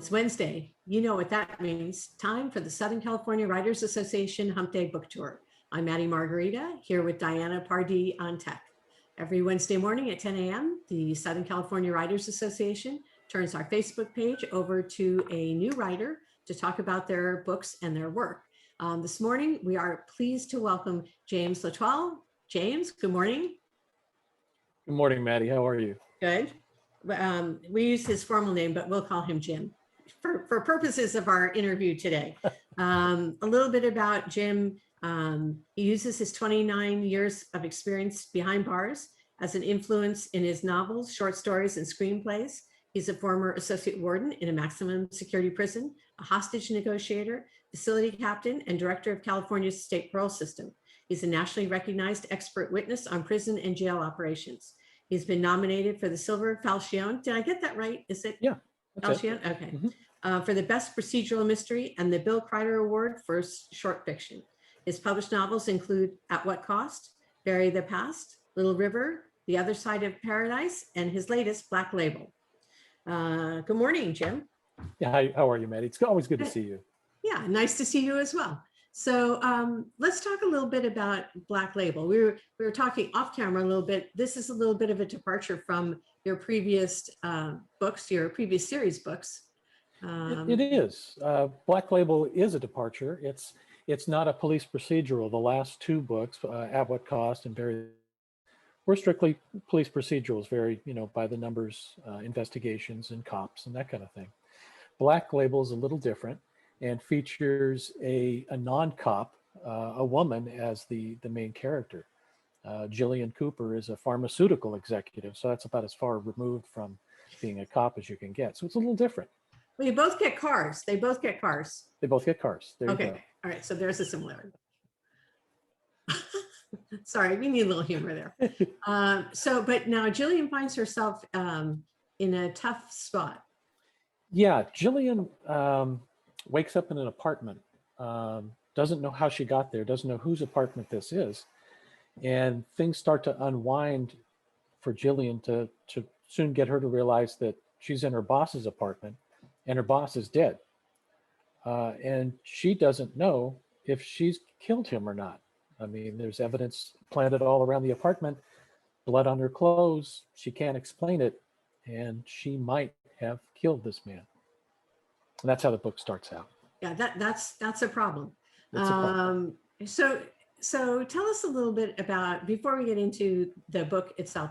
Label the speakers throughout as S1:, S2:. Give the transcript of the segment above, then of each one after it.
S1: It's Wednesday. You know what that means. Time for the Southern California Writers Association Hump Day Book Tour. I'm Maddie Margarita, here with Diana Pardee on tech. Every Wednesday morning at 10 a.m., the Southern California Writers Association turns our Facebook page over to a new writer to talk about their books and their work. This morning, we are pleased to welcome James Latoile. James, good morning.
S2: Good morning, Maddie. How are you?
S1: Good. We use his formal name, but we'll call him Jim for purposes of our interview today. A little bit about Jim. He uses his 29 years of experience behind bars as an influence in his novels, short stories, and screenplays. He's a former associate warden in a maximum security prison, a hostage negotiator, facility captain, and director of California's state parole system. He's a nationally recognized expert witness on prison and jail operations. He's been nominated for the Silver Falchion. Did I get that right? Is it?
S2: Yeah.
S1: Falchion? Okay. For the best procedural mystery and the Bill Crider Award for short fiction. His published novels include At What Cost, Bury the Past, Little River, The Other Side of Paradise, and his latest, Black Label. Good morning, Jim.
S2: Yeah, how are you, Maddie? It's always good to see you.
S1: Yeah, nice to see you as well. So let's talk a little bit about Black Label. We were talking off camera a little bit. This is a little bit of a departure from your previous books, your previous series books.
S2: It is. Black Label is a departure. It's not a police procedural. The last two books, At What Cost and were strictly police procedurals, very, by the numbers, investigations and cops and that kind of thing. Black Label is a little different and features a non-cop, a woman as the main character. Jillian Cooper is a pharmaceutical executive, so that's about as far removed from being a cop as you can get. So it's a little different.
S1: Well, you both get cars. They both get cars.
S2: They both get cars. There you go.
S1: All right. So there's a similarity. Sorry, we need a little humor there. But now Jillian finds herself in a tough spot.
S2: Yeah, Jillian wakes up in an apartment, doesn't know how she got there, doesn't know whose apartment this is. And things start to unwind for Jillian to soon get her to realize that she's in her boss's apartment and her boss is dead. And she doesn't know if she's killed him or not. I mean, there's evidence planted all around the apartment, blood on her clothes. She can't explain it. And she might have killed this man. And that's how the book starts out.
S1: Yeah, that's a problem.
S2: It's a problem.
S1: So tell us a little bit about, before we get into the book itself,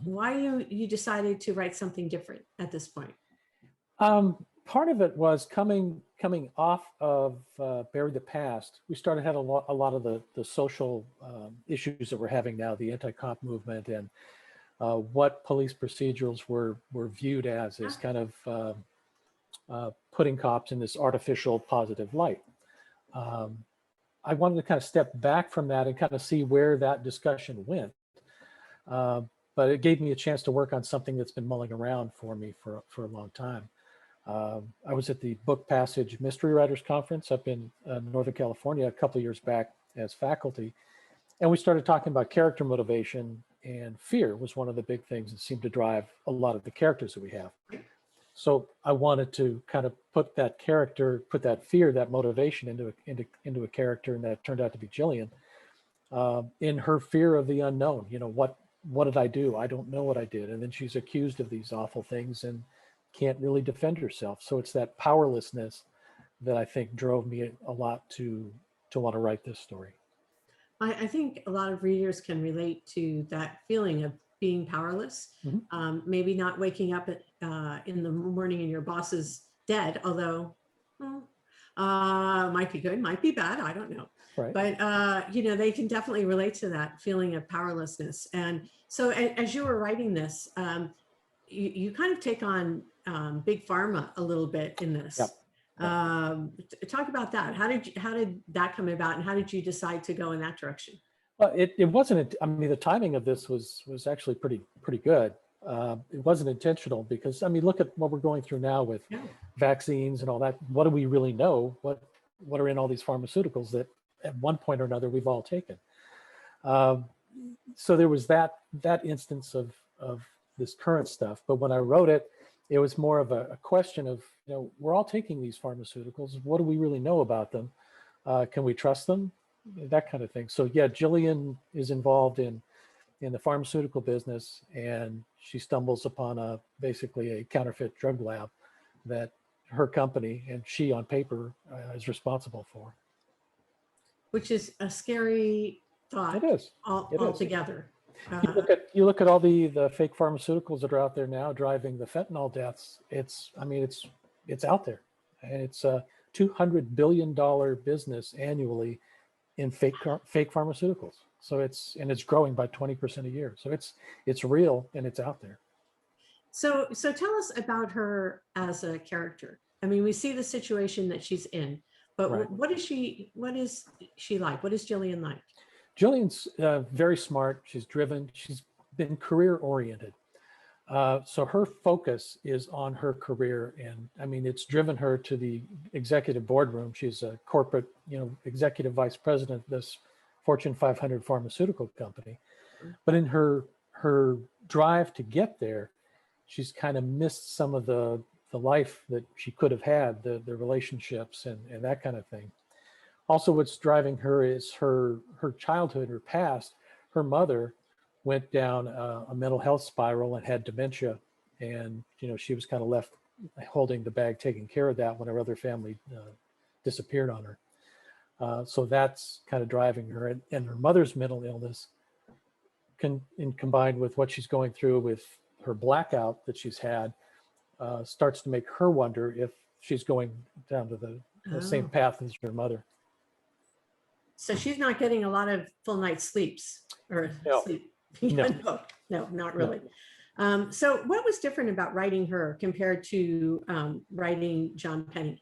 S1: why you decided to write something different at this point.
S2: Part of it was coming off of Bury the Past. We started having a lot of the social issues that we're having now, the anti-cop movement, and what police procedurals were viewed as kind of putting cops in this artificial positive light. I wanted to kind of step back from that and kind of see where that discussion went. But it gave me a chance to work on something that's been mulling around for me for a long time. I was at the Book Passage Mystery Writers Conference up in Northern California a couple of years back as faculty. And we started talking about character motivation, and fear was one of the big things that seemed to drive a lot of the characters that we have. So I wanted to kind of put that fear, that motivation into a character, and that turned out to be Jillian, in her fear of the unknown. What did I do? I don't know what I did. And then she's accused of these awful things and can't really defend herself. So it's that powerlessness that I think drove me a lot to want to write this story.
S1: I think a lot of readers can relate to that feeling of being powerless. Maybe not waking up in the morning and your boss is dead, although might be good, might be bad, I don't know.
S2: Right.
S1: But they can definitely relate to that feeling of powerlessness. And so as you were writing this, you kind of take on big pharma a little bit in this.
S2: Yep.
S1: Talk about that. How did that come about, and how did you decide to go in that direction?
S2: Well, it wasn't. I mean, the timing of this was actually pretty good. It wasn't intentional because, I mean, look at what we're going through now with vaccines and all that. What do we really know? What are in all these pharmaceuticals that at one point or another we've all taken? So there was that instance of this current stuff. But when I wrote it, it was more of a question of we're all taking these pharmaceuticals. What do we really know about them? Can we trust them? That kind of thing. So yeah, Jillian is involved in the pharmaceutical business, and she stumbles upon basically a counterfeit drug lab that her company and she on paper is responsible for.
S1: Which is a scary thought.
S2: It is.
S1: Altogether.
S2: You look at all the fake pharmaceuticals that are out there now driving the fentanyl deaths. It's out there. And it's a $200 billion business annually in fake pharmaceuticals. So it's growing by 20% a year. So it's real and it's out there.
S1: So tell us about her as a character. I mean, we see the situation that she's in, but
S2: Right.
S1: what is she like? What is Jillian like?
S2: Jillian's very smart. She's driven. She's been career oriented. So her focus is on her career. And I mean, it's driven her to the executive boardroom. She's a corporate, executive vice president of this Fortune 500 pharmaceutical company. But in her drive to get there, she's kind of missed some of the life that she could have had, the relationships and that kind of thing. Also, what's driving her is her childhood, her past. Her mother went down a mental health spiral and had dementia. And, she was kind of left holding the bag, taking care of that when her other family disappeared on her. So that's kind of driving her. And her mother's mental illness combined with what she's going through with her blackout that she's had starts to make her wonder if she's going down to the same path as her mother.
S1: So she's not getting a lot of full night sleeps or sleep. No, not really. No. So what was different about writing her compared to writing John Penny?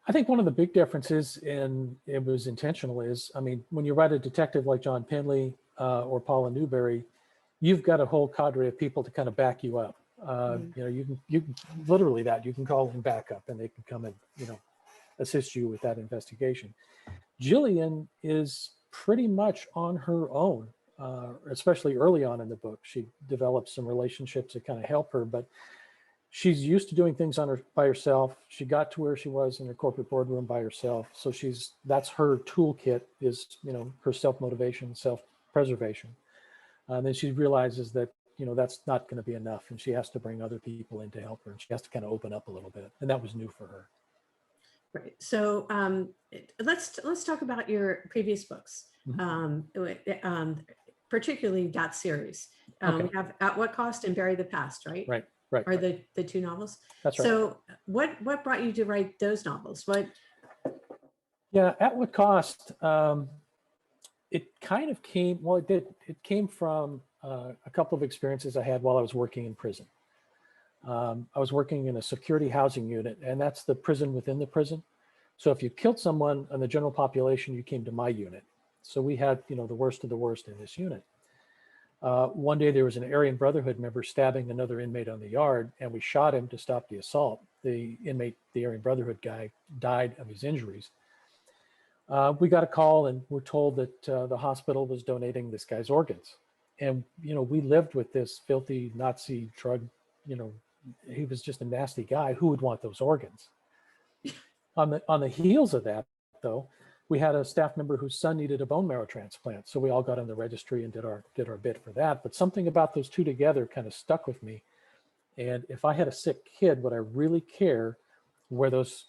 S2: I think one of the big differences, and it was intentional, is, I mean, when you write a detective like John Penley or Paula Newberry, you've got a whole cadre of people to kind of back you up. You can literally you can call in backup and they can come and, assist you with that investigation. Jillian is pretty much on her own, especially early on in the book. She developed some relationships that kind of help her, but she's used to doing things by herself. She got to where she was in her corporate boardroom by herself. So that's her toolkit is, her self-motivation, self-preservation. And then she realizes that, that's not going to be enough. And she has to bring other people in to help her. And she has to kind of open up a little bit. And that was new for her.
S1: Right. So let's talk about your previous books, particularly that series.
S2: Okay.
S1: We have At What Cost and Bury the Past, right?
S2: Right.
S1: Are the two novels?
S2: That's right.
S1: So what brought you to write those novels?
S2: Yeah, At What Cost? It kind of came. Well, it did. It came from a couple of experiences I had while I was working in prison. I was working in a security housing unit, and that's the prison within the prison. So if you killed someone in the general population, you came to my unit. So we had, the worst of the worst in this unit. One day there was an Aryan Brotherhood member stabbing another inmate on the yard, and we shot him to stop the assault. The inmate, the Aryan Brotherhood guy, died of his injuries. We got a call and we're told that the hospital was donating this guy's organs. And, we lived with this filthy Nazi drug, he was just a nasty guy. Who would want those organs? On the heels of that, though, we had a staff member whose son needed a bone marrow transplant. So we all got on the registry and did our bit for that. But something about those two together kind of stuck with me. And if I had a sick kid, would I really care where those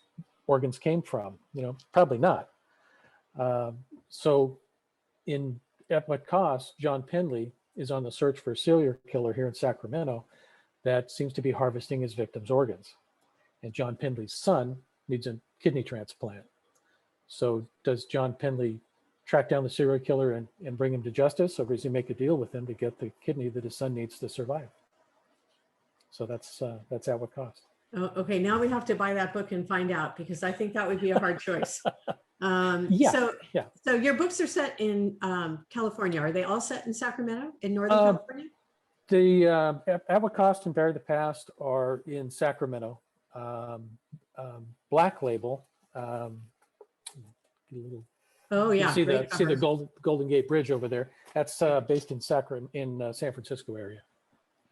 S2: organs came from? Probably not. So in At What Cost, John Penley is on the search for a serial killer here in Sacramento that seems to be harvesting his victims' organs. And John Penley's son needs a kidney transplant. So does John Penley track down the serial killer and bring him to justice, or does he make a deal with him to get the kidney that his son needs to survive? So that's At What Cost.
S1: Oh, okay, now we have to buy that book and find out, because I think that would be a hard choice. So your books are set in California. Are they all set in Sacramento, in Northern California?
S2: The At What Cost and Bury the Past are in Sacramento. Black Label.
S1: Oh yeah,
S2: see the Golden Gate Bridge over there. That's based in San Francisco area.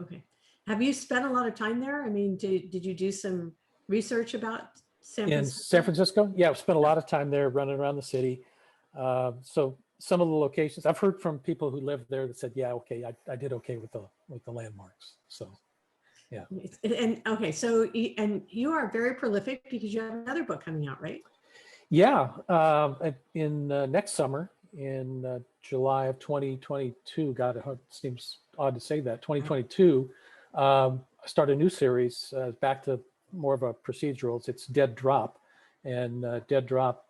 S1: Okay. Have you spent a lot of time there? I mean, did you do some research about San
S2: In
S1: Francisco?
S2: San Francisco, yeah, I've spent a lot of time there running around the city. So some of the locations I've heard from people who live there that said, yeah, okay, I did okay with the landmarks. So yeah.
S1: And okay, so and you are very prolific because you have another book coming out, right?
S2: Yeah, in next summer, in July of 2022, God, it seems odd to say that, 2022, I start a new series, back to more of a procedurals. It's Dead Drop, and Dead Drop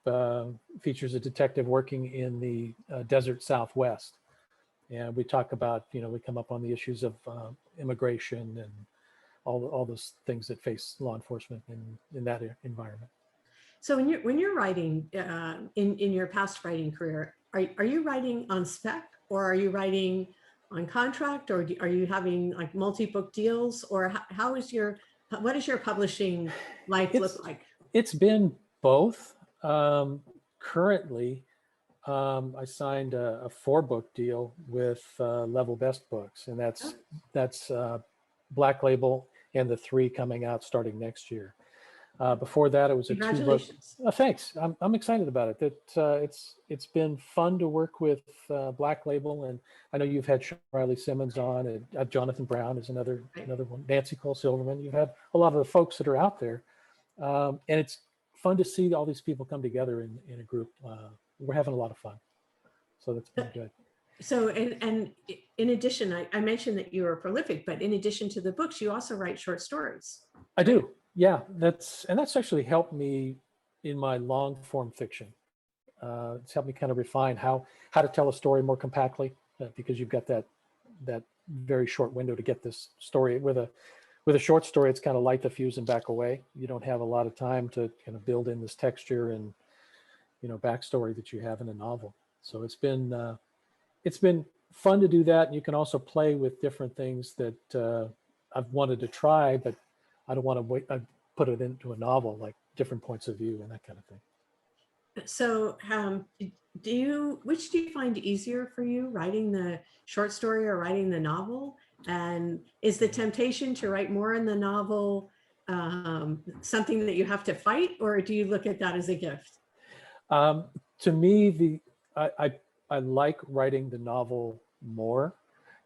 S2: features a detective working in the desert Southwest. And we talk about, we come up on the issues of immigration and all those things that face law enforcement in that environment.
S1: So when you're writing in your past writing career, are you writing on spec, or are you writing on contract, or are you having like multi-book deals, or what does your publishing life look like?
S2: It's been both. Currently, I signed a 4-book deal with Level Best Books, and that's Black Label and the 3 coming out starting next year. Before that, it was a 2-book.
S1: Congratulations.
S2: Thanks. I'm excited about it. It's been fun to work with Black Label, and I know you've had Riley Simmons on, and Jonathan Brown is another one. Nancy Cole Silverman. You've had a lot of the folks that are out there, and it's fun to see all these people come together in a group. We're having a lot of fun, so that's been good.
S1: So and in addition, I mentioned that you are prolific, but in addition to the books, you also write short stories.
S2: I do. Yeah, that's actually helped me in my long form fiction. It's helped me kind of refine how to tell a story more compactly, because you've got that very short window to get this story. With a short story, it's kind of light the fuse and back away. You don't have a lot of time to kind of build in this texture and backstory that you have in a novel. So it's been fun to do that. And you can also play with different things that I've wanted to try, but I don't want to wait. I put it into a novel, like different points of view and that kind of thing.
S1: So which do you find easier for you, writing the short story or writing the novel? And is the temptation to write more in the novel something that you have to fight, or do you look at that as a gift?
S2: To me, I like writing the novel more.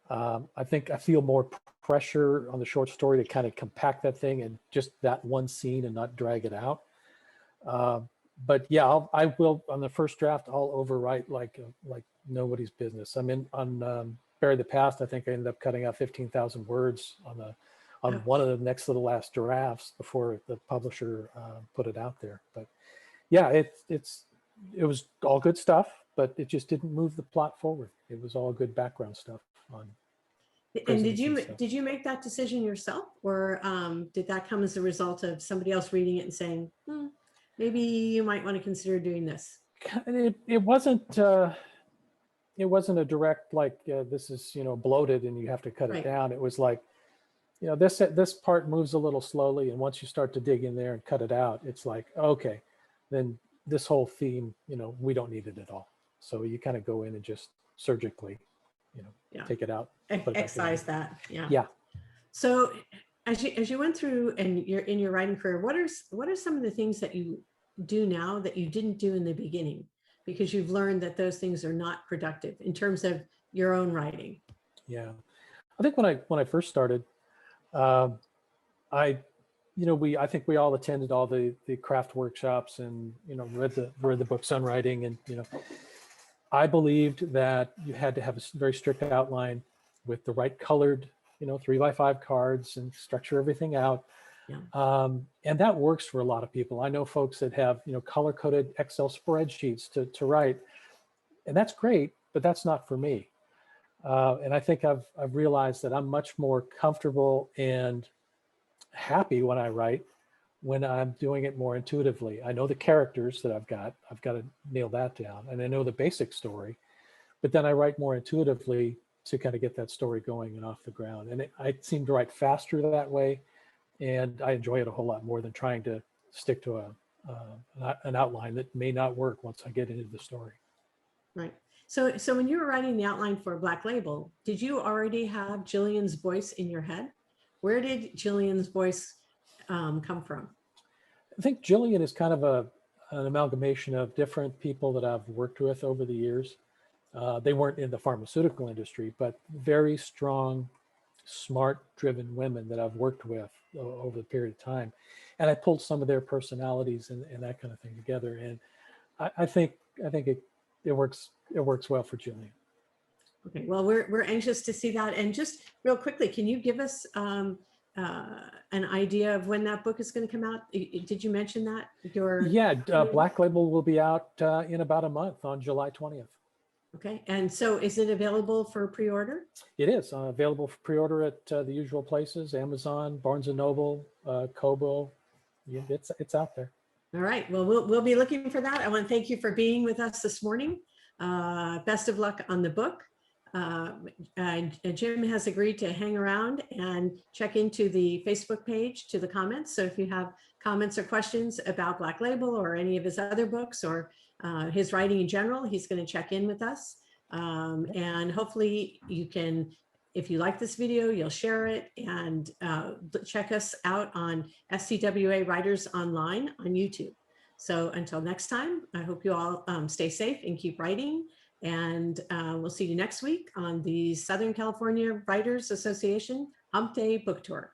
S2: I think I feel more pressure on the short story to kind of compact that thing and just that one scene and not drag it out. But yeah, I will on the first draft. I'll overwrite like nobody's business. I mean, on Bury the Past, I think I ended up cutting out 15,000 words on one of the next to the last drafts before the publisher put it out there. But yeah, it was all good stuff, but it just didn't move the plot forward. It was all good background stuff on.
S1: And did you make that decision yourself, or did that come as a result of somebody else reading it and saying, maybe you might want to consider doing this?
S2: It wasn't a direct like this is bloated and you have to cut it down. It was like this part moves a little slowly, and once you start to dig in there and cut it out, it's like, okay, then this whole theme, we don't need it at all. So you kind of go in and just surgically take it out,
S1: excise that.
S2: Yeah.
S1: So as you went through and you're in your writing career, what are some of the things that you do now that you didn't do in the beginning, because you've learned that those things are not productive in terms of your own writing?
S2: Yeah, I think when I first started, I think we all attended all the craft workshops and read the books on writing, and I believed that you had to have a very strict outline with the right colored 3x5 cards and structure everything out. Yeah. And that works for a lot of people. I know folks that have color coded Excel spreadsheets to write, and that's great, but that's not for me. And I think I've realized that I'm much more comfortable and happy when I write when I'm doing it more intuitively. I know the characters that I've got to nail that down, and I know the basic story, but then I write more intuitively to kind of get that story going and off the ground. And I seem to write faster that way, and I enjoy it a whole lot more than trying to stick to an outline that may not work once I get into the story.
S1: Right. So when you were writing the outline for Black Label, did you already have Jillian's voice in your head? Where did Jillian's voice come from?
S2: think Jillian is kind of an amalgamation of different people that I've worked with over the years. They weren't in the pharmaceutical industry, but very strong, smart, driven women that I've worked with over the period of time. And I pulled some of their personalities and that kind of thing together. And I think it works well for Jillian.
S1: Okay, well, we're anxious to see that. And just real quickly, can you give us an idea of when that book is going to come out? Did you mention that?
S2: Yeah, Black Label will be out in about a month on July 20th.
S1: Okay, and so is it available for pre-order?
S2: It is available for pre-order at the usual places: Amazon, Barnes and Noble, Kobo. Yeah, it's out there.
S1: All right, well, we'll be looking for that. I want to thank you for being with us this morning. Best of luck on the book. Jim has agreed to hang around and check into the Facebook page to the comments. So if you have comments or questions about Black Label or any of his other books or his writing in general, he's going to check in with us. And hopefully you can, if you like this video, you'll share it and check us out on SCWA Writers Online on YouTube. So until next time, I hope you all stay safe and keep writing. And we'll see you next week on the Southern California Writers Association Hump Day Book Tour.